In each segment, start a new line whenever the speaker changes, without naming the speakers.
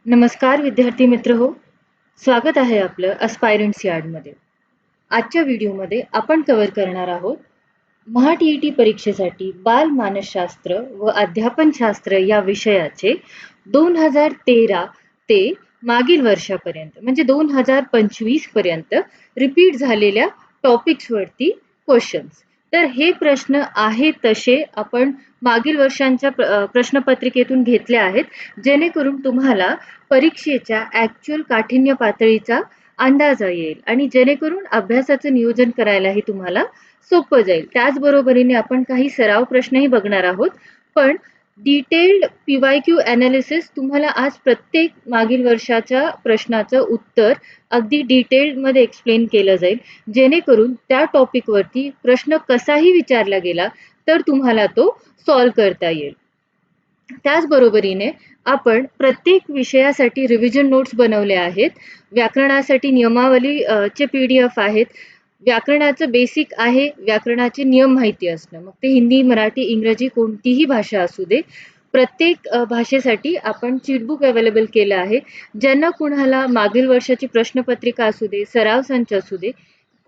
नमस्कार विद्यार्थी मित्र हो, स्वागत आहे आपलं अस्पायरंट्स यार्डमध्ये. आजच्या व्हिडिओमध्ये आपण कव्हर करणार आहोत महा TET परीक्षेसाठी बाल मानसशास्त्र व अध्यापनशास्त्र या विषयाचे 2013 ते मागील वर्षापर्यंत म्हणजे 2025 पर्यंत रिपीट झालेल्या टॉपिक्सवरती क्वेश्चन्स. तर हे प्रश्न आहे तसे आपण मागील वर्षांच्या प्रश्नपत्रिकेतून घेतले आहेत, जेणेकरून तुम्हाला परीक्षेच्या ॲक्च्युअल काठिण्य पातळीचा अंदाज येईल आणि जेणेकरून अभ्यासाचं नियोजन करायलाही तुम्हाला सोपं जाईल. त्याचबरोबरीने आपण काही सराव प्रश्नही बघणार आहोत, पण डिटेल्ड PYQ ॲनालिसिस तुम्हाला आज प्रत्येक मागील वर्षाच्या प्रश्नाचं उत्तर अगदी डिटेल्डमध्ये एक्सप्लेन केलं जाईल, जेणेकरून त्या टॉपिकवरती प्रश्न कसाही विचारला गेला तर तुम्हाला तो सॉल्व्ह करता येईल. त्याचबरोबरीने आपण प्रत्येक विषयासाठी रिव्हिजन नोट्स बनवले आहेत. व्याकरणासाठी नियमावली चे PDF आहेत. व्याकरणाचं बेसिक आहे व्याकरणाचे नियम माहिती असणं, मग ते हिंदी, मराठी, इंग्रजी कोणतीही भाषा असू दे. प्रत्येक भाषेसाठी आपण चीटबुक अवेलेबल केलं आहे. ज्यांना कुणाला मागील वर्षाची प्रश्नपत्रिका असू दे, सराव संच असू दे,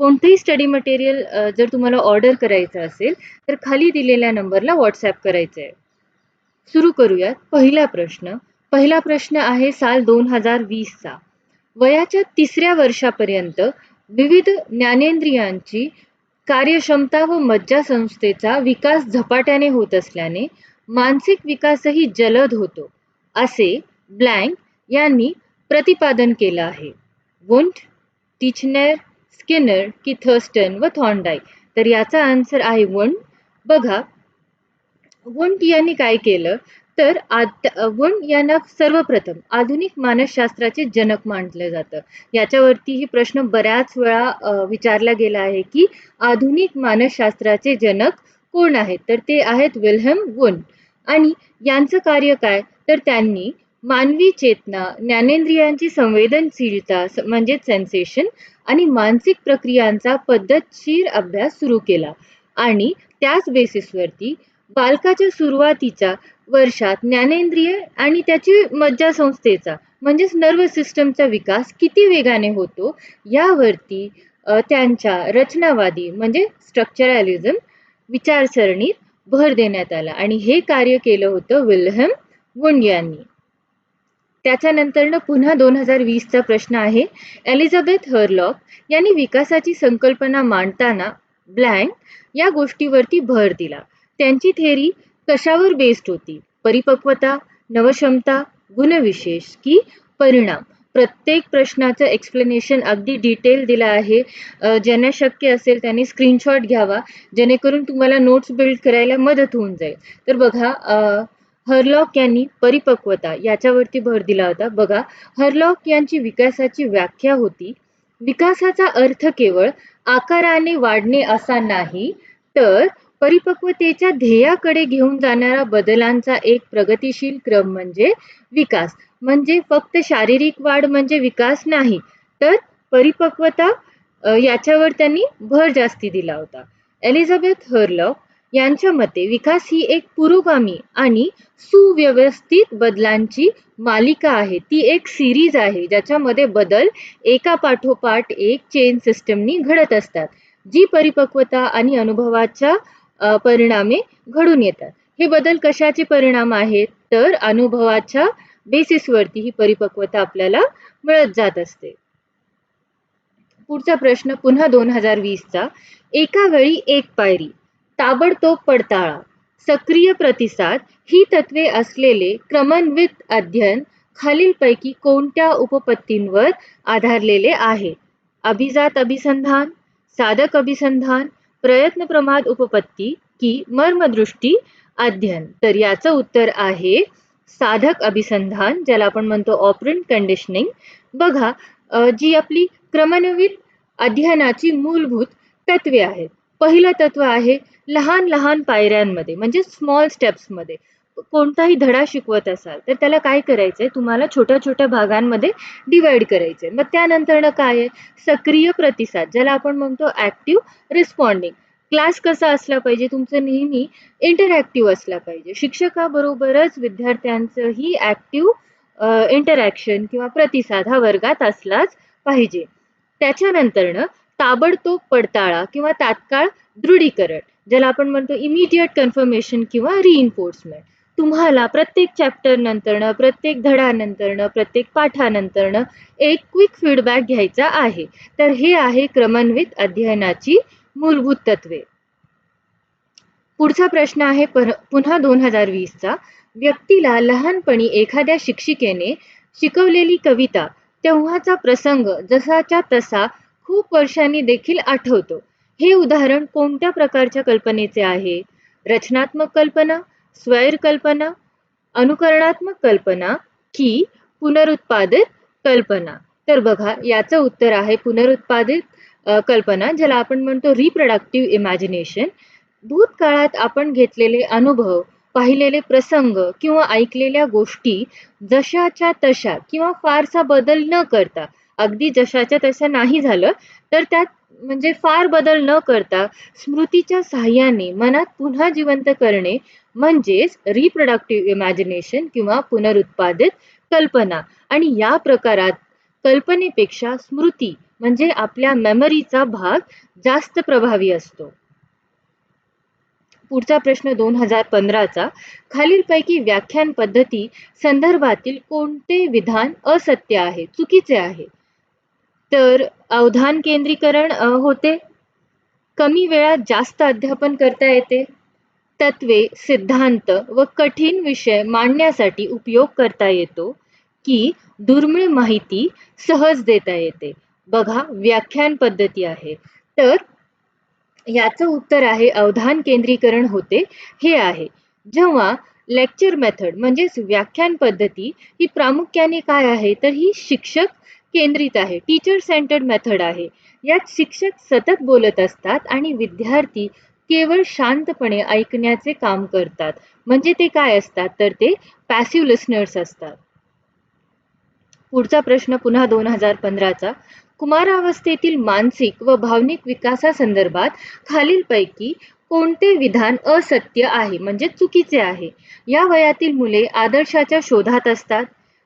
कोणतेही स्टडी मटेरियल जर तुम्हाला ऑर्डर करायचं असेल तर खाली दिलेल्या नंबरला व्हॉट्सॲप करायचं आहे. सुरू करूयात. पहिला प्रश्न आहे साल 2020चा. वयाच्या 3ऱ्या वर्षापर्यंत विविध ज्ञानेंद्रियांची कार्यक्षमता व मज्जासंस्थेचा विकास झपाट्याने होत असल्याने मानसिक विकासही जलद होतो, असे ब्लँक यांनी प्रतिपादन केलं आहे. वुंट, टिचनर, स्किनर की थर्स्टन व थॉर्नडाईक. तर याचा आन्सर आहे वुंट. बघा, वुंट यांनी काय केलं तर वुंट यांना सर्वप्रथम आधुनिक मानसशास्त्राचे जनक मानलं जातं. याच्यावरती ही प्रश्न बऱ्याच वेळा विचारला गेला आहे की आधुनिक मानसशास्त्राचे जनक कोण आहेत, तर ते आहेत विल्हेम वुंट. आणि यांचं कार्य काय तर त्यांनी मानवी चेतना, ज्ञानेंद्रियांची संवेदनशीलता म्हणजे सेन्सेशन आणि मानसिक प्रक्रियांचा पद्धतशीर अभ्यास सुरू केला आणि त्याच बेसिसवरती बालकाच्या सुरुवातीच्या वर्षात ज्ञानेंद्रिय आणि त्याची मज्जासंस्थेचा म्हणजेच नर्वस सिस्टमचा विकास किती वेगाने होतो यावरती त्यांच्या रचनावादी म्हणजे स्ट्रक्चरॅलिझम विचारसरणीत भर देण्यात आला आणि हे कार्य केलं होतं विल्हेम वुंट यांनी. त्याच्यानंतर पुन्हा 2020चा प्रश्न आहे. एलिझाबेथ हरलॉक यांनी विकासाची संकल्पना मांडताना ब्लँक या गोष्टीवरती भर दिला. त्यांची थेरी कशावर बेस्ड होती? परिपक्वता, नवक्षमता, गुणविशेष की परिणाम? प्रत्येक प्रश्नाचं एक्सप्लेनेशन अगदी डिटेल दिलं आहे. ज्यांना शक्य असेल त्यांनी स्क्रीनशॉट घ्यावा, जेणेकरून तुम्हाला नोट्स बिल्ड करायला मदत होऊन जाईल. तर बघा, हरलॉक यांनी परिपक्वता याच्यावरती भर दिला होता. बघा, हरलॉक यांची विकासाची व्याख्या होती, विकासाचा अर्थ केवळ आकाराने वाढणे असा नाही, तर परिपक्वतेच्या ध्येयाकडे घेऊन जाणारा बदलांचा एक प्रगतिशील क्रम म्हणजे विकास. म्हणजे फक्त शारीरिक वाढ म्हणजे विकास नाही, तर परिपक्वता याच्यावर त्यांनी भर जास्ती दिला होता. एलिझाबेथ हरलॉक यांच्या मते विकास ही एक पुरोगामी आणि सुव्यवस्थित बदलांची मालिका आहे. ती एक सिरीज आहे ज्याच्यामध्ये बदल एका पाठोपाठ एक चेन सिस्टमनी घडत असतात, जी परिपक्वता आणि अनुभवाच्या परिणामे घडून येतात. हे बदल कशाचे परिणाम आहेत तर अनुभवाच्या बेसिसवरती ही परिपक्वता आपल्याला मिळत जात असते. पुढचा प्रश्न पुन्हा 2020चा. एका वेळी एक पायरी, ताबडतोब पडताळा, सक्रिय प्रतिसाद ही तत्वे असलेले क्रमन्वित अध्ययन खालीलपैकी कोणत्या उपपत्तींवर आधारलेले आहे? अभिजात अभिसंधान, साधक अभिसंधान, प्रयत्न प्रमाद उपपत्ती की मर्मदृष्टी अध्ययन? तर याचं उत्तर आहे साधक अभिसंधान, ज्याला आपण म्हणतो ऑपरंट कंडिशनिंग. बघा, जी आपली क्रमन्वित अध्ययनाची मूलभूत तत्वे आहेत. पहिलं तत्व आहे लहान लहान पायऱ्यांमध्ये म्हणजे स्मॉल स्टेप्समध्ये. कोणताही धडा शिकवत असाल तर त्याला काय करायचंय, तुम्हाला छोट्या छोट्या भागांमध्ये डिवाइड करायचंय. मग त्यानंतर काय आहे सक्रिय प्रतिसाद, ज्याला आपण म्हणतो ऍक्टिव्ह रिस्पॉन्डिंग. क्लास कसा असला पाहिजे तुमचं नेहमी इंटरॅक्टिव्ह असला पाहिजे. शिक्षकाबरोबरच विद्यार्थ्यांचंही ऍक्टिव्ह इंटरॅक्शन किंवा प्रतिसाद हा वर्गात असलाच पाहिजे. त्याच्यानंतरनं ताबडतोब पडताळा किंवा तात्काळ दृढीकरण, ज्याला आपण म्हणतो इमिडिएट कन्फर्मेशन किंवा रिइन्फोर्समेंट. तुम्हाला प्रत्येक चॅप्टर नंतरनं, प्रत्येक धड्यानंतरनं, प्रत्येक पाठानंतरनं एक क्विक फीडबॅक घ्यायचा आहे. तर हे आहे क्रमान्वित अध्ययनाची मूलभूत तत्वे. पुढचा प्रश्न आहे पुन्हा 2020चा. व्यक्तीला लहानपणी एखाद्या शिक्षिकेने शिकवलेली कविता, तेव्हाचा प्रसंग जसाच्या तसा खूप वर्षांनी देखील आठवतो. हे उदाहरण कोणत्या प्रकारच्या कल्पनेचे आहे? रचनात्मक कल्पना, स्वैर कल्पना, अनुकरणात्मक कल्पना की पुनरुत्पादित कल्पना? तर बघा, याचं उत्तर आहे पुनरुत्पादित कल्पना, ज्याला आपण म्हणतो रिप्रोडक्टिव्ह इमॅजिनेशन. भूतकाळात आपण घेतलेले अनुभव, पाहिलेले प्रसंग किंवा ऐकलेल्या गोष्टी जशाच्या तशा किंवा फारसा बदल न करता, अगदी जशाच्या तशा नाही झालं तर त्यात म्हणजे फार बदल न करता स्मृतीच्या साहाय्याने मनात पुन्हा जिवंत करणे म्हणजेच रिप्रोडक्टिव्ह इमॅजिनेशन किंवा पुनरुत्पादित कल्पना. आणि या प्रकारात कल्पनेपेक्षा स्मृती म्हणजे आपल्या मेमरीचा भाग जास्त प्रभावी असतो. पुढचा प्रश्न 2015चा. खालीलपैकी व्याख्यान पद्धती संदर्भातील कोणते विधान असत्य आहे, चुकीचे आहे? तर अवधान केंद्रीकरण होते. कमी वेळात जास्त अध्यापन करता येते. तत्वे, सिद्धांत व कठीण विषय मांडण्यासाठी उपयोग करता येतो की दुर्मिळ माहिती सहज देता येते? बघा, व्याख्यान पद्धती आहे. तर याचं उत्तर आहे अवधान केंद्रीकरण होते. हे आहे जेव्हा लेक्चर मेथड म्हणजेच व्याख्यान पद्धती ही प्रामुख्याने काय आहे, तर ही शिक्षक केंद्रित आहे, टीचर सेंटर्ड मेथड आहे. यात शिक्षक सतत बोलत असतात आणि विद्यार्थी केवळ शांतपणे ऐकण्याचे काम करतात. म्हणजे ते काय असतात, तर ते पॅसिव्ह लिसनर्स असतात. पुढचा प्रश्न पुन्हा 2015चा. कुमारावस्थेतील मानसिक व भावनिक विकासासंदर्भात खालीलपैकी कोणते विधान असत्य आहे म्हणजे चुकीचे आहे? या वयातील मुले आदर्शाच्या शोधात असतात.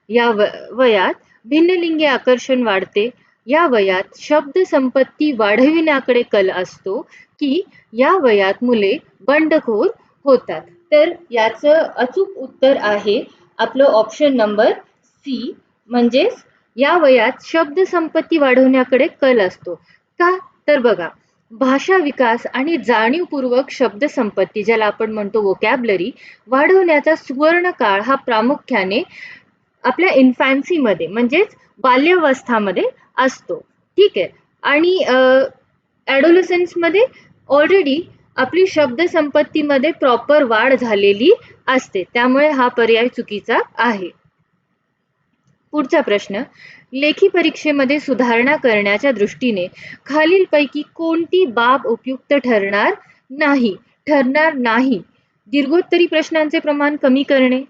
या वयात भिन्नलिंगी आकर्षण वाढते. या वयात शब्द संपत्ती वाढविण्याकडे कल असतो की या वयात मुले बंडखोर होतात? तर याचं अचूक उत्तर आहे आपलं ऑप्शन नंबर सी, म्हणजेच या वयात शब्द संपत्ती वाढवण्याकडे कल असतो. का? तर बघा, भाषा विकास आणि जाणीवपूर्वक शब्द संपत्ती, ज्याला आपण म्हणतो वोकॅबलरी, वाढवण्याचा सुवर्ण काळ हा प्रामुख्याने आपल्या इन्फॅन्सीमध्ये म्हणजेच बाल्यावस्थामध्ये असतो. ठीक आहे. आणि ॲडोलसन्समध्ये ऑलरेडी आपली शब्द संपत्तीमध्ये प्रॉपर वाढ झालेली असते. त्यामुळे हा पर्याय चुकीचा आहे. पुढचा प्रश्न. लेखी परीक्षेमध्ये सुधारणा करण्याच्या दृष्टीने खालीलपैकी कोणती बाब उपयुक्त ठरणार नाही? दीर्घोत्तरी प्रश्नांचे प्रमाण कमी करणे,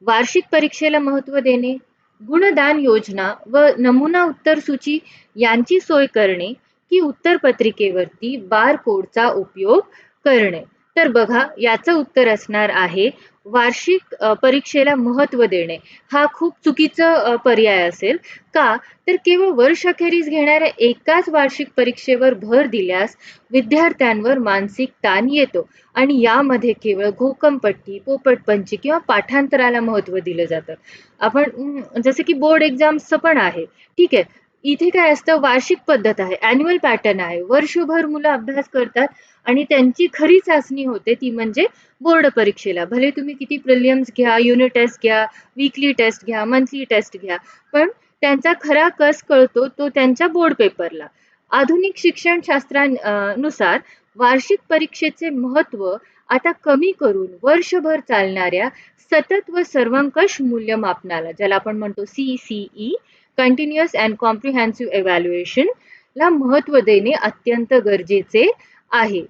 वार्षिक परीक्षेला महत्त्व देणे, गुणदान योजना व नमुना उत्तर सूची यांची सोय करणे की उत्तरपत्रिकेवरती बारकोडचा उपयोग करणे? तर बघा, याचं उत्तर असणार आहे वार्षिक परीक्षेला महत्त्व देणे. हा खूप चुकीचा पर्याय असेल. का? तर केवळ वर्षअखेरीस घेणाऱ्या एकाच वार्षिक परीक्षेवर भर दिल्यास विद्यार्थ्यांवर मानसिक ताण येतो आणि यामध्ये केवळ घोकमपट्टी, पोपटपंची किंवा पाठांतराला महत्त्व दिलं जातं. आपण जसं की बोर्ड एक्झाम्सचं पण आहे. ठीक आहे. इथे काय असतं, वार्षिक पद्धत आहे, ॲन्युअल पॅटर्न आहे. वर्षभर मुलं अभ्यास करतात आणि त्यांची खरी चाचणी होते ती म्हणजे बोर्ड परीक्षेला. भले तुम्ही किती प्रिलिम्स घ्या, युनिट टेस्ट घ्या, वीकली टेस्ट घ्या, मंथली टेस्ट घ्या, पण त्यांचा खरा कस कळतो तो त्यांच्या बोर्ड पेपरला. आधुनिक शिक्षणशास्त्रानुसार वार्षिक परीक्षेचे महत्त्व आता कमी करून वर्षभर चालणाऱ्या सतत व सर्वंकष मूल्यमापनाला, ज्याला आपण म्हणतो CCE, continuous and comprehensive evaluation, ला महत्त्व देणे अत्यंत गरजेचे आहे.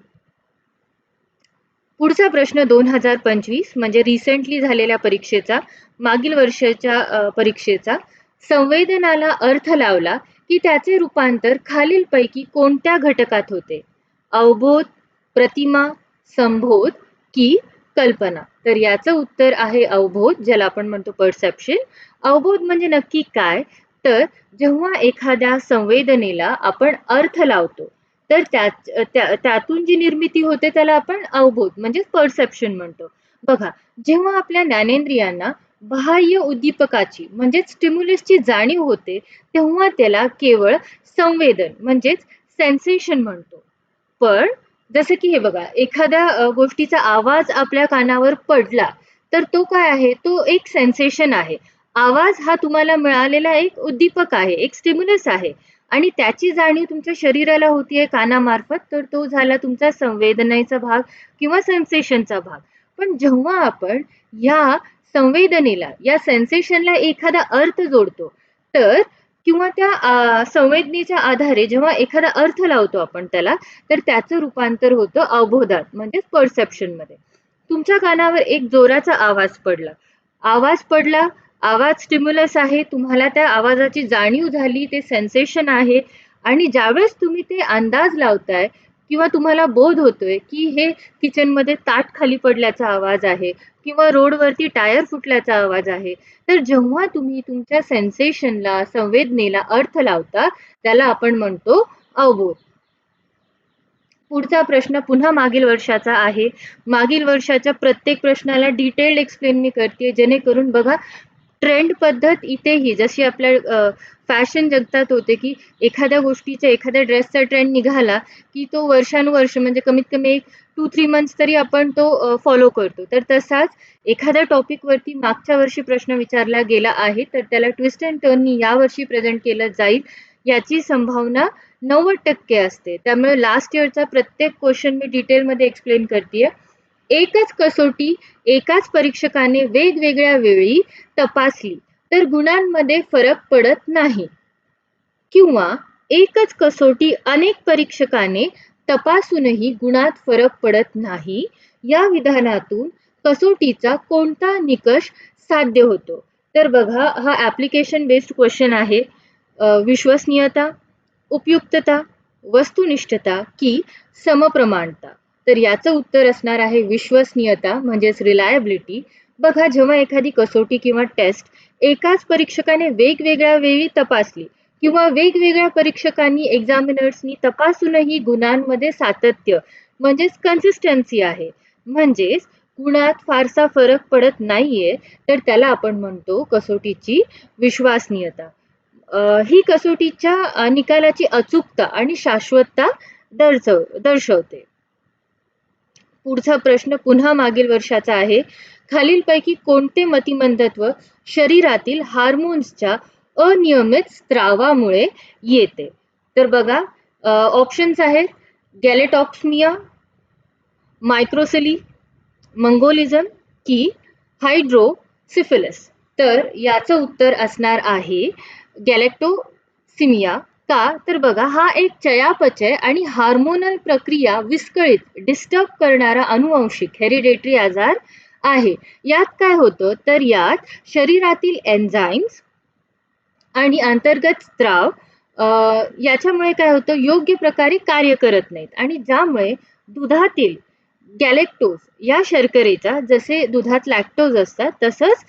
पुढचा प्रश्न 2025 म्हणजे रिसेंटली झालेल्या परीक्षेचा, मागील वर्षाच्या परीक्षेचा. संवेदनाला अर्थ लावला की त्याचे रूपांतर खालीलपैकी कोणत्या घटकात होते? अवबोध, प्रतिमा, संबोध की कल्पना? तर याचं उत्तर आहे अवबोध, ज्याला आपण म्हणतो परसेप्शन. अवबोध म्हणजे नक्की काय? तर जेव्हा एखाद्या संवेदनेला आपण अर्थ लावतो, तर त्यातून जी निर्मिती होते त्याला आपण अवबोध म्हणजे परसेप्शन म्हणतो. बघा, जेव्हा आपल्या ज्ञानेंद्रियांना बाह्य उद्दीपकाची म्हणजेच स्टिम्युलसची जाणीव होते, तेव्हा त्याला केवळ संवेदन म्हणजेच सेन्सेशन म्हणतो. पण जसं की हे बघा, एखाद्या गोष्टीचा आवाज आपल्या कानावर पडला, तर तो काय आहे? तो एक सेन्सेशन आहे. आवाज हा तुम्हाला मिळालेला एक उद्दीपक आहे, एक स्टिम्युलस आहे आणि त्याची जाणीव तुमच्या शरीराला होतीये कानामार्फत, तर तो झाला तुमचा संवेदनेचा भाग किंवा सेन्सेशनचा भाग. पण जेव्हा आपण या संवेदनेला, या सेन्सेशनला एखादा अर्थ जोडतो, तर किंवा त्या संवेदनेच्या आधारे जेव्हा एखादा अर्थ लावतो आपण त्याला, तर त्याचं रूपांतर होतं अवबोधात म्हणजेच परसेप्शनमध्ये. तुमच्या कानावर एक जोराचा आवाज पडला. आवाज पडला, आवाज स्टिम्युलस आहे, तुम्हाला त्या आवाजाची जाणीव झाली, ते सेन्सेशन आहे आणि ज्यावेळेस तुम्ही ते अंदाज लावताय किंवा तुम्हाला बोध होतोय, की हे किचनमध्ये ताट खाली पडल्याचा आवाज आहे किंवा रोडवरती टायर फुटल्याचा आवाज आहे. तर जेव्हा तुम्ही तुमच्या सेन्सेशनला, संवेदनेला अर्थ लावता, त्याला आपण म्हणतो अवबोध. पुढचा प्रश्न पुन्हा मागील वर्षाचा आहे. मागील वर्षाच्या प्रत्येक प्रश्नाला डिटेल्ड एक्सप्लेन मी करते, जेणेकरून बघा ट्रेंड पद्धत इथेही जशी आपल्या फॅशन जगतात होते, की एखाद्या गोष्टीचा, एखाद्या ड्रेसचा ट्रेंड निघाला, की तो वर्षानुवर्ष म्हणजे कमीत कमी एक 2-3 मंथ्स तरी आपण तो फॉलो करतो. तर तसाच एखाद्या टॉपिकवरती मागच्या वर्षी प्रश्न विचारला गेला आहे, तर त्याला ट्विस्ट एंड टर्ननी यावर्षी प्रेझेंट केलं जाईल, याची संभावना 90% असते. त्यामुळे लास्ट इयरचा प्रत्येक क्वेश्चन मी डिटेलमध्ये एक्सप्लेन करतेय. एकच कसोटी एकाच परीक्षकाने वेगवेगळ्या वेळी तपासली, तर गुणांमध्ये फरक पडत नाही. किंवा एकच कसोटी अनेक परीक्षकाने तपासूनही गुणात फरक पडत नाही. या विधानातून कसोटीचा कोणता निकष साध्य होतो? तर बघा, हा ॲप्लिकेशन बेस्ड क्वेश्चन आहे. विश्वसनीयता, उपयुक्तता, वस्तुनिष्ठता की समप्रमाणता? तर याचं उत्तर असणार आहे विश्वसनीयता म्हणजेच रिलायबिलिटी. बघा, जेव्हा एखादी कसोटी किंवा टेस्ट एकाच परीक्षकाने वेगवेगळ्या वेळी तपासली किंवा वेगवेगळ्या परीक्षकांनी, एक्झामिनर्सनी तपासूनही गुणांमध्ये सातत्य म्हणजेच कन्सिस्टन्सी आहे, म्हणजेच गुणात फारसा फरक पडत नाहीये, तर त्याला आपण म्हणतो कसोटीची विश्वसनीयता. ही कसोटीच्या निकालाची अचूकता आणि शाश्वतता दर्शवते. पुढचा प्रश्न पुन्हा मागील वर्षाचा आहे. खालीलपैकी कोणते मतिमंदत्व शरीरातील हार्मोन्सच्या अनियमित स्त्रावामुळे येते? तर बघा, ऑप्शन्स आहेत गॅलेटॉक्समिया, मायक्रोसिली, मंगोलिझम की हायड्रोसिफिलिस? तर याचं उत्तर असणार आहे गॅलेक्टोसिमिया. का? तर बघा, हा एक चयापचय आणि हार्मोनल प्रक्रिया विस्कळीत डिस्टर्ब करणारा अनुवंशिक हेरिडेटरी आजार आहे. यात काय होतं? तर यात शरीरातील एन्झाईम्स आणि अंतर्गत स्त्राव याच्यामुळे काय होतं, योग्य प्रकारे कार्य करत नाहीत आणि ज्यामुळे दुधातील गॅलेक्टोज या शर्करेचा, जसे दुधात लॅक्टोज असतात तसंच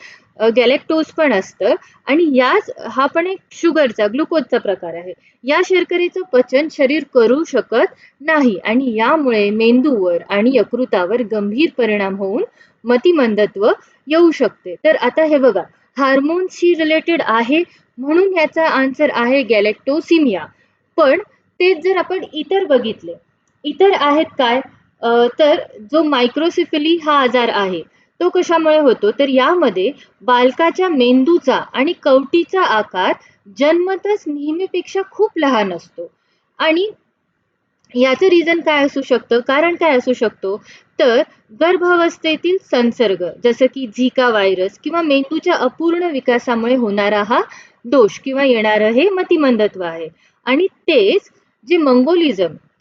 गॅलेक्टोज पण असतं आणि हा पण एक शुगरचा, ग्लुकोजचा प्रकार आहे. या शर्करेचं पचन शरीर करू शकत नाही आणि यामुळे मेंदूवर आणि यकृतावर गंभीर परिणाम होऊन मतिमंदत्व येऊ शकते. तर आता हे बघा, हार्मोन्सशी रिलेटेड आहे म्हणून याचा आन्सर आहे गॅलेक्टोसिमिया. पण तेच जर आपण इतर बघितले, इतर आहेत काय? तर जो मायक्रोसिफिली हा आजार आहे, तो कशामुळे होतो? तर यामध्ये बालकाच्या मेंदूचा आणि कवटीचा आकार जन्मतच नेहमीपेक्षा खूप लहान असतो आणि याचं रिझन काय असू शकतं? कारण काय असू शकतो? तर गर्भावस्थेतील संसर्ग, जसं की झिका व्हायरस किंवा मेंदूच्या अपूर्ण विकासामुळे होणारा हा दोष किंवा येणारं हे मतिमंदत्व आहे. आणि तेच जे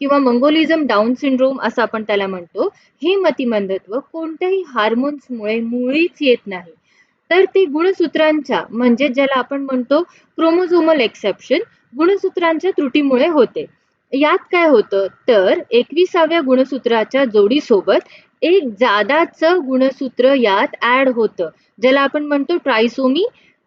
मंगोलिझम डाऊन सिंड्रोम असं आपण त्याला म्हणतो, हे मतिमंदत्व कोणत्याही हार्मोन्समुळे मुळीच येत नाही. तर ते गुणसूत्रांच्या म्हणजे ज्याला आपण म्हणतो क्रोमोझोमल एक्सेप्शन, गुणसूत्रांच्या त्रुटीमुळे होते. यात काय होतं? तर 21व्या गुणसूत्राच्या जोडीसोबत एक जादाचं गुणसूत्र यात ऍड होतं, ज्याला आपण म्हणतो ट्रायसोमी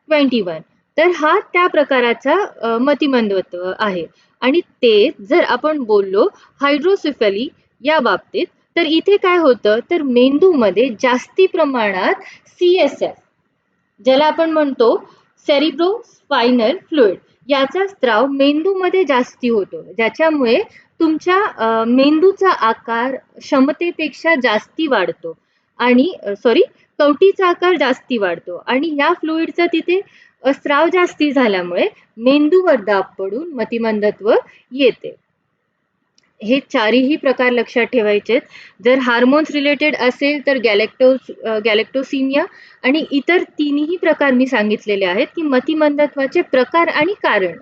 21. तर हा त्या प्रकाराचा मतिमंदत्व आहे. आणि ते जर आपण बोललो हायड्रोसिफेली या बाबतीत, तर इथे काय होतं, तर मेंदूमध्ये जास्ती प्रमाणात CSF, ज्याला आपण म्हणतो सेरिब्रो स्पायनल फ्लुइड, याचा स्त्राव मेंदूमध्ये जास्ती होतो, ज्याच्यामुळे तुमच्या मेंदूचा आकार क्षमतेपेक्षा जास्ती वाढतो आणि कवटीचा आकार जास्ती वाढतो आणि या फ्लुइडचा तिथे स्त्राव जास्ती झाल्यामुळे मेंदूवर दाब पडून मतिमंदत्व येते. हे चारही प्रकार लक्षात ठेवायचे. जर हार्मोन्स रिलेटेड असेल तर गॅलेक्टोसिमिया, आणि इतर तीनही प्रकार मी सांगितलेले आहेत की मतिमंदत्वाचे प्रकार आणि कारण.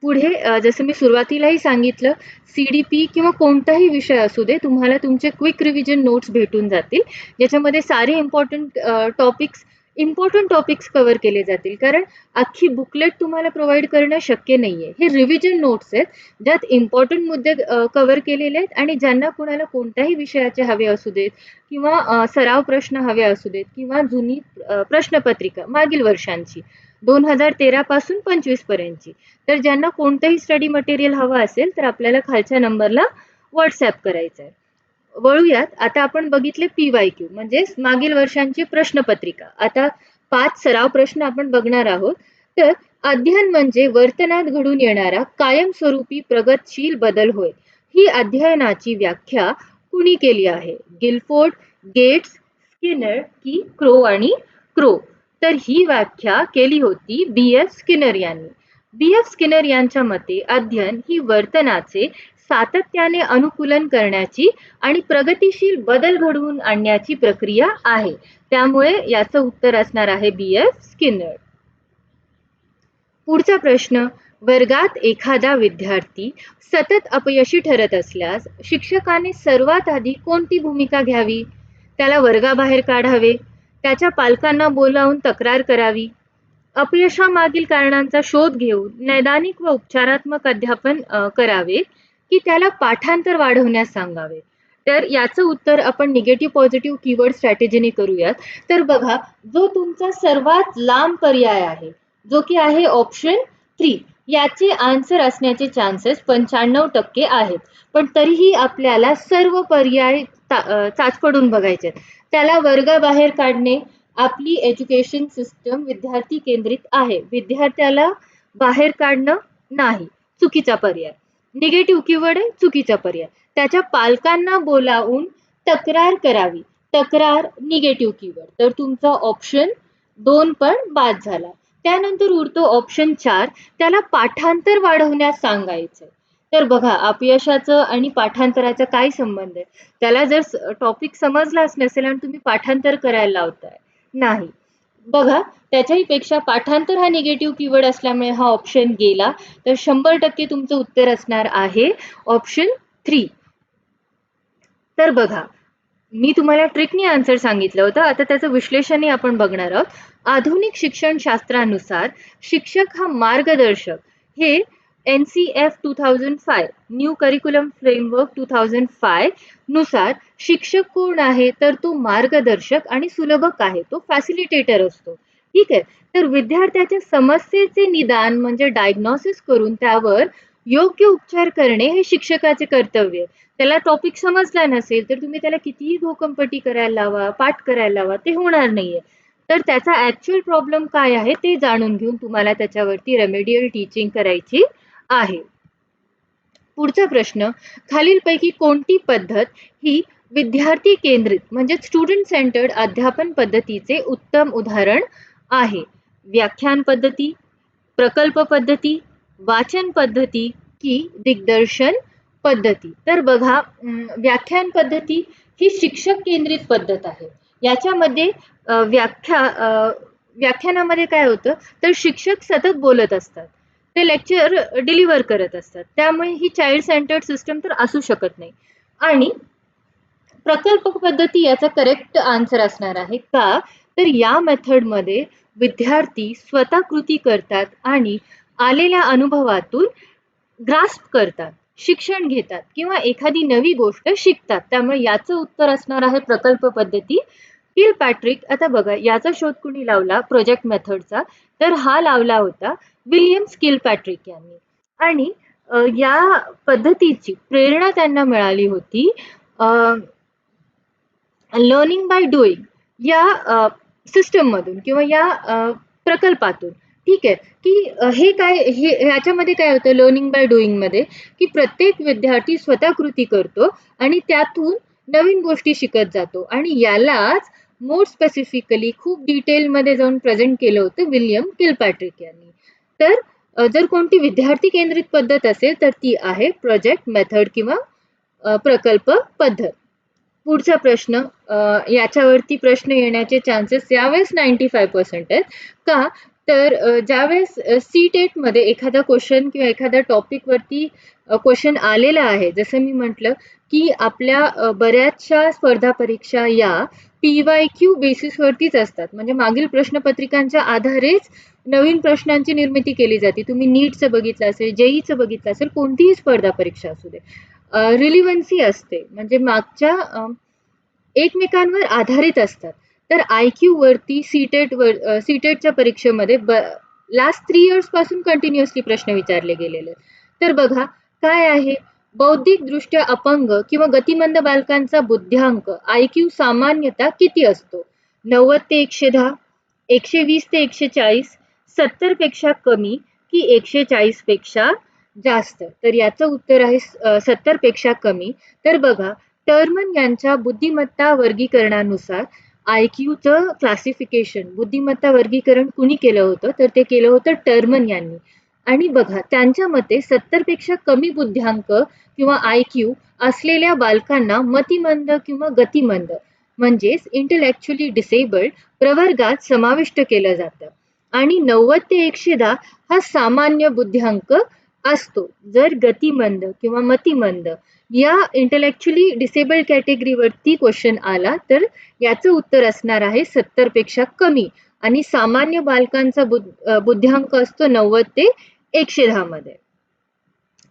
पुढे जसं मी सुरुवातीलाही सांगितलं, CDP किंवा कोणताही विषय असू दे, तुम्हाला तुमचे क्विक रिव्हिजन नोट्स भेटून जातील, ज्याच्यामध्ये सारे इम्पॉर्टंट टॉपिक्स कव्हर केले जातील. कारण अख्खी बुकलेट तुम्हाला प्रोव्हाइड करणं शक्य नाहीये. हे रिव्हिजन नोट्स आहेत, ज्यात इम्पॉर्टंट मुद्दे कव्हर केलेले आहेत आणि ज्यांना कुणाला कोणत्याही विषयाचे हवे असू देत किंवा सराव प्रश्न हवे असू देत किंवा जुनी प्रश्नपत्रिका मागील वर्षांची 2013 पासून 25 पर्यंतची, तर ज्यांना कोणतंही स्टडी मटेरियल हवं असेल तर आपल्याला खालच्या नंबरला व्हॉट्सॲप करायचं आहे. वळूयात, आता आपण बघितले PYQ म्हणजे मागील वर्षांची प्रश्नपत्रिका. आता 5 सराव प्रश्न आपण बघणार आहोत. तर अध्ययन म्हणजे वर्तनात घडून येणारा कायमस्वरूपी प्रगतशील बदल होय. ही अध्ययनाची व्याख्या कुणी केली आहे? गिलफोर्ड, गेट्स, स्किनर की क्रो आणि क्रो? तर ही व्याख्या केली होती BF स्किनर यांनी. BF स्किनर यांच्या मते अध्ययन ही वर्तनाचे सातत्याने अनुकूलन करण्याची आणि प्रगतिशील बदल घडवून आणण्याची प्रक्रिया आहे. त्यामुळे याचं उत्तर असणार आहे BF स्किनर. पुढचा प्रश्न, वर्गात एखादा विद्यार्थी सतत अपयशी ठरत असल्यास शिक्षकाने सर्वात आधी कोणती भूमिका घ्यावी? त्याला वर्गाबाहेर काढावे, त्याच्या पालकांना बोलावून तक्रार करावी, अपयशामागील कारणांचा शोध घेऊन नैदानिक व उपचारात्मक अध्यापन करावे, की त्याला पाठांतर वाढवण्यास सांगावे? तर याचं उत्तर आपण निगेटिव्ह पॉझिटिव्ह कीवर्ड स्ट्रॅटेजीने करूयात. तर बघा, जो तुमचा सर्वात लांब पर्याय आहे, जो की आहे ऑप्शन 3, याचे आन्सर असण्याचे चान्सेस 95% आहेत. पण तरीही आपल्याला सर्व पर्याय चाचपडून बघायचे. त्याला वर्गाबाहेर काढणे, आपली एज्युकेशन सिस्टम विद्यार्थी केंद्रित आहे, विद्यार्थ्याला बाहेर काढणं नाही, चुकीचा पर्याय. निगेटिव्ह कीवर्ड आहे, चुकीचा पर्याय. त्याच्या पालकांना बोलावून तक्रार करावी, तक्रार निगेटिव्ह कीवर्ड, तर तुमचा ऑप्शन 2 पण बाद झाला. त्यानंतर उरतो ऑप्शन 4, त्याला पाठांतर वाढवण्यास सांगायचं. तर बघा, अपयशाचं आणि पाठांतराचा काय संबंध आहे? त्याला जर टॉपिक समजलाच नसेल आणि तुम्ही पाठांतर करायला लावताय, नाही. बघा, त्याच्याही पेक्षा पाठांतर हा निगेटिव्ह कीवर्ड असल्यामुळे हा ऑप्शन गेला. तर 100% तुमचं उत्तर असणार आहे ऑप्शन 3. तर बघा, मी तुम्हाला ट्रिकनी आन्सर सांगितलं होतं, आता त्याचं विश्लेषणही आपण बघणार आहोत. आधुनिक शिक्षणशास्त्रानुसार शिक्षक हा मार्गदर्शक हे NCF 2005 न्यू करिक्युलम फ्रेमवर्क 2005 नुसार शिक्षक कोण आहे? तर तो मार्गदर्शक आणि सुलभक आहे, तो फॅसिलिटेटर असतो. ठीक आहे. तर विद्यार्थ्याच्या समस्येचे निदान म्हणजे डायग्नोसिस करून त्यावर योग्य उपचार करणे हे शिक्षकाचे कर्तव्य आहे. त्याला टॉपिक समजला नसेल तर तुम्ही त्याला कितीही घोकंपट्टी करायला लावा, पाठ करायला लावा, ते होणार नाहीये. तर त्याचा ऍक्च्युअल प्रॉब्लेम काय आहे ते जाणून घेऊन तुम्हाला त्याच्यावरती रेमेडियल टीचिंग करायची आहे. पुढचा प्रश्न, खालीलपैकी कोणती पद्धत ही विद्यार्थी केंद्रित म्हणजे स्टुडंट सेंटर्ड अध्यापन पद्धतीचे उत्तम उदाहरण आहे? व्याख्यान पद्धती, प्रकल्प पद्धती, वाचन पद्धती की दिग्दर्शन पद्धती? तर बघा, व्याख्यान पद्धती ही शिक्षक केंद्रित पद्धत आहे. याच्यामध्ये व्याख्यानामध्ये काय होतं, तर शिक्षक सतत बोलत असतात, ते लेक्चर डिलिव्हर करत असतात, त्यामुळे ही चाइल्ड सेंटर्ड सिस्टम तर असू शकत नाही. आणि प्रकल्प पद्धती याचा करेक्ट आन्सर असणार आहे. का? तर या मेथडमध्ये विद्यार्थी स्वतः कृती करतात आणि आलेल्या अनुभवातून ग्रास्प करतात. शिक्षण घेतात किंवा एखादी नवी गोष्ट शिकतात. त्यामुळे याचं उत्तर असणार आहे प्रकल्प पद्धती. किलपॅट्रिक, आता बघा याचा शोध कुणी लावला प्रोजेक्ट मेथडचा, तर हा लावला होता विल्यम किलपॅट्रिक यांनी. आणि या पद्धतीची प्रेरणा त्यांना मिळाली होती लर्निंग बाय डुईंग या सिस्टम मधून किंवा या प्रकल्पातून. ठीक आहे, की हे काय, हे ह्याच्यामध्ये काय होतं लर्निंग बाय डुईंग मध्ये, की प्रत्येक विद्यार्थी स्वतः कृती करतो आणि त्यातून नवीन गोष्टी शिकत जातो. आणि यालाच मोर स्पेसिफिकली खूप डिटेलमध्ये जाऊन प्रेझेंट केलं होतं विल्यम किलपॅट्रिक यांनी. तर जर कोणती विद्यार्थी केंद्रित पद्धत असेल तर ती आहे प्रोजेक्ट मेथड किंवा प्रकल्प पद्धत. पुढचा प्रश्न, याच्यावरती प्रश्न येण्याचे चान्सेस यावेळेस 95% आहेत. का? तर ज्यावेळेस सी-टेट मध्ये एखादा क्वेश्चन किंवा एखाद्या टॉपिक वरती क्वेश्चन आलेला आहे, जसं मी म्हटलं की आपल्या बऱ्याचशा स्पर्धा परीक्षा या PYQ बेसिसवरतीच असतात. म्हणजे मागील प्रश्नपत्रिकांच्या आधारेच नवीन प्रश्नांची निर्मिती केली जाते. तुम्ही नीटचं बघितलं असेल, जेईचं बघितलं असेल, कोणतीही स्पर्धा परीक्षा असू दे. रिलिव्हन्सी असते, म्हणजे मागच्या एकमेकांवर आधारित असतात. तर IQ वरती सीटेटच्या परीक्षेमध्ये लास्ट 3 इयर्स पासून कंटिन्युअसली प्रश्न विचारले गेलेले. तर बघा काय आहे, बौद्धिकदृष्ट्या अपंग किंवा गतिमंद बालकांचा बुद्ध्यांक IQ सामान्यतः किती असतो? 90 ते 110, 120 ते 140, 70 पेक्षा कमी की 140 पेक्षा जास्त? तर याचं उत्तर आहे 70 पेक्षा कमी. तर बघा टर्मन यांच्या बुद्धिमत्ता वर्गीकरणानुसार IQचं क्लासिफिकेशन, बुद्धिमत्ता वर्गीकरण कुणी केलं होतं, तर ते केलं होतं टर्मन यांनी. आणि बघा त्यांच्या मते 70 पेक्षा कमी बुद्ध्यांक किंवा IQ असलेल्या बालकांना मतिमंद किंवा गतिमंद म्हणजेच इंटेलेक्च्युअली डिसेबल्ड प्रवर्गात समाविष्ट केलं जातं. आणि 90 ते 110 हा सामान्य बुद्ध्यांक असतो. जर गतिमंद किंवा मतिमंद या इंटेलेक्च्युअली डिसेबल्ड कॅटेगरीवरती क्वेश्चन आला तर याचं उत्तर असणार आहे 70 पेक्षा कमी. आणि सामान्य बालकांचा बुद्ध्यांक असतो 90 ते 110 मध्ये.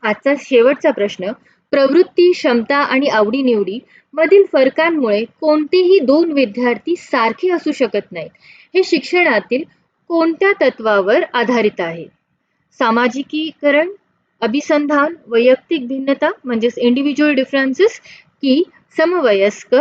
आजचा शेवटचा प्रश्न, प्रवृत्ती, क्षमता आणि आवडीनिवडी मधील फरकांमुळे कोणतेही दोन विद्यार्थी सारखे असू शकत नाहीत. हे शिक्षणातील कोणत्या तत्वावर आधारित आहे? सामाजिकीकरण, अभिसंधान, वैयक्तिक भिन्नता म्हणजेच इंडिव्हिज्युअल डिफरन्सेस की समवयस्क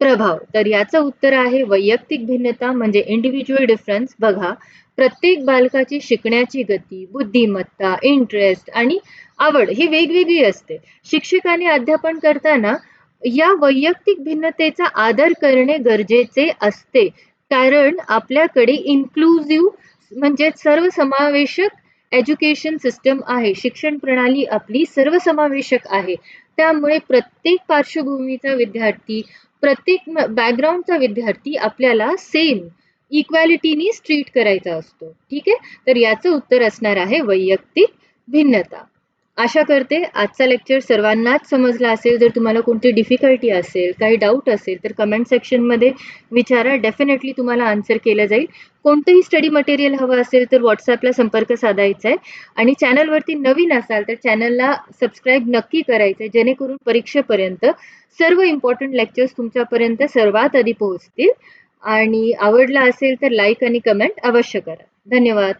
प्रभाव? तर याचं उत्तर आहे वैयक्तिक भिन्नता म्हणजे इंडिव्हिज्युअल डिफरन्स. बघा प्रत्येक बालकाची शिकण्याची गती, बुद्धिमत्ता, इंटरेस्ट आणि आवड ही वेगवेगळी असते. शिक्षकाने अध्यापन करताना या वैयक्तिक भिन्नतेचा आदर करणे गरजेचे असते. कारण आपल्याकडे इन्क्लुझिव्ह म्हणजे सर्वसमावेशक एज्युकेशन सिस्टम आहे. शिक्षण प्रणाली आपली सर्वसमावेशक आहे. त्यामुळे प्रत्येक पार्श्वभूमीचा विद्यार्थी, प्रत्येक बॅकग्राऊंडचा विद्यार्थी आपल्याला सेम इक्वॅलिटीनी ट्रीट करायचा असतो. ठीक आहे, तर याचं उत्तर असणार आहे वैयक्तिक भिन्नता. आशा करते आजचा लेक्चर सर्वांनाच समजला असेल. जर तुम्हाला कोणती डिफिकल्टी असेल, काही डाऊट असेल तर कमेंट सेक्शनमध्ये विचारा. डेफिनेटली तुम्हाला आन्सर केलं जाईल. कोणतंही स्टडी मटेरियल हवं असेल तर व्हॉट्सअपला संपर्क साधायचा आहे. आणि चॅनलवरती नवीन असाल तर चॅनलला सबस्क्राईब नक्की करायचं आहे, जेणेकरून परीक्षेपर्यंत सर्व इम्पॉर्टंट लेक्चर्स तुमच्यापर्यंत सर्वात आधी पोहोचतील. आणि आवडला असेल तर लाईक आणि कमेंट अवश्य करा. धन्यवाद.